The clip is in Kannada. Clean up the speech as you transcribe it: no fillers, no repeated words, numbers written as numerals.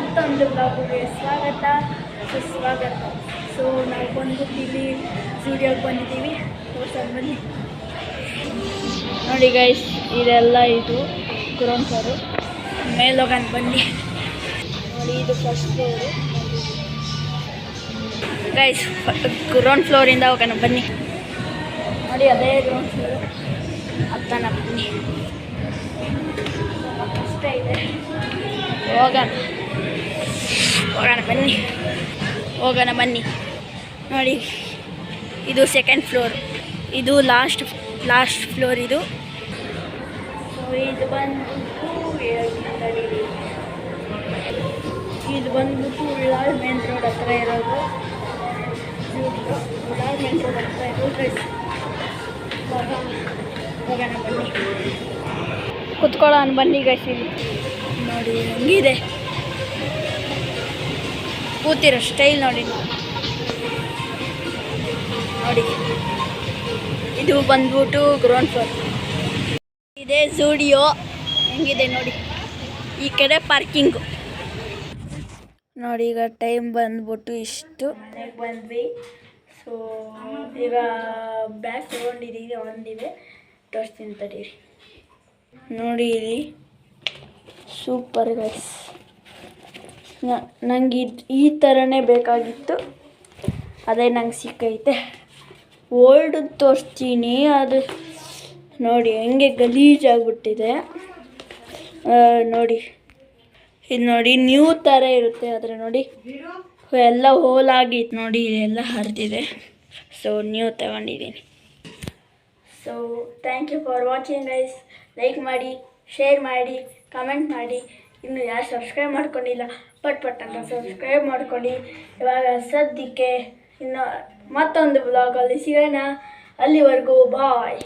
ಮತ್ತೊಂದು ಬ್ಲಾಗ್ಗೆ ಸ್ವಾಗತ ಸುಸ್ವಾಗತ. ಸೊ ನಾವು ಬಂದ್ಬಿಟ್ಟು ಇಲ್ಲಿ ಸ್ಟುಡಿಯೋಗೆ ಬಂದಿದ್ದೀವಿ. ಬನ್ನಿ ನೋಡಿ ಗೈಸ್, ಇದೆಲ್ಲ ಇದು ಗ್ರೌಂಡ್ ಫ್ಲೋರು. ಮೇಲೋಗನ್ ಬನ್ನಿ. ನೋಡಿ ಇದು ಫಸ್ಟ್ ಫ್ಲೋರು ಗೈಸ್. ಗ್ರೌಂಡ್ ಫ್ಲೋರಿಂದ ಹೋಗೋಣ ಬನ್ನಿ. ನೋಡಿ ಅದೇ ಗ್ರೌಂಡ್ ಫ್ಲೋರು ಹತ್ತನ ಬನ್ನಿ. ಕಷ್ಟ ಇದೆ, ಹೋಗೋಣ ಬನ್ನಿ. ನೋಡಿ ಇದು ಸೆಕೆಂಡ್ ಫ್ಲೋರ್, ಇದು ಲಾಸ್ಟ್ ಫ್ಲೋರ್ ಇದು. ಸೊ ಇದು ಬಂದ್ಬಿಟ್ಟು ಉಳ್ಳಾಳ್ ಮೇನ್ ರೋಡ್ ಹತ್ರ ಇರೋದು. ಉಳ್ಳಾಳ್ ಮೇನ್ ರೋಡ್ ಹತ್ರ ಇರೋದು. ಹೋಗೋಣ ಬನ್ನಿ, ಕುತ್ಕೊಳ್ಳೋಣ ಬನ್ನಿ ಗೈಸ್. ನೋಡಿ ಹೆಂಗಿದೆ ಕೂತಿರೋ ಸ್ಟೈಲ್ ನೋಡಿ. ಇದು ಬಂದ್ಬಿಟ್ಟು ಗ್ರೌಂಡ್ ಫ್ಲೋರ್. ಇದೆ ಸ್ಟುಡಿಯೋ ಹೆಂಗಿದೆ ನೋಡಿ. ಈ ಕಡೆ ಪಾರ್ಕಿಂಗು ನೋಡಿ. ಈಗ ಟೈಮ್ ಬಂದ್ಬಿಟ್ಟು ಇಷ್ಟು, ಮನೆಗೆ ಬಂದ್ವಿ. ಸೊ ಈಗ ಬ್ಯಾಗ್ ತೊಗೊಂಡಿದ್ದೀವಿ, ಒಂದಿದೆ ತೋರಿಸ್ತೀನಿ ತಡೀರಿ. ನೋಡಿ ಇಲ್ಲಿ ಸೂಪರ್ ಗೈಸ್. ನಂಗೆ ಈ ಥರನೇ ಬೇಕಾಗಿತ್ತು, ಅದೇ ನಂಗೆ ಸಿಕ್ಕೈತೆ. ಓಲ್ಡ್ ತೋರಿಸ್ತೀನಿ, ಅದು ನೋಡಿ ಹೆಂಗೆ ಗಲೀಜಾಗ್ಬಿಟ್ಟಿದೆ ನೋಡಿ. ಇದು ನೋಡಿ ನ್ಯೂ ಥರ ಇರುತ್ತೆ, ಆದರೆ ನೋಡಿ ಎಲ್ಲ ಹೋಲಾಗಿತ್ತು ನೋಡಿ, ಇದೆಲ್ಲ ಹರಿದಿದೆ. ಸೊ ನ್ಯೂ ತಗೊಂಡಿದ್ದೀನಿ. So thank you for watching guys. Like ಮಾಡಿ, ಶೇರ್ ಮಾಡಿ, ಕಮೆಂಟ್ ಮಾಡಿ. ಇನ್ನು ಯಾರು ಸಬ್ಸ್ಕ್ರೈಬ್ ಮಾಡ್ಕೊಂಡಿಲ್ಲ ಪಟ್ ಅಂತ ಸಬ್ಸ್ಕ್ರೈಬ್ ಮಾಡ್ಕೊಳ್ಳಿ. ಇವಾಗ ಸದ್ಯಕ್ಕೆ ಇನ್ನು ಮತ್ತೊಂದು ಬ್ಲಾಗಲ್ಲಿ ಸಿಗೋಣ. ಅಲ್ಲಿವರೆಗೂ ಬಾಯ್.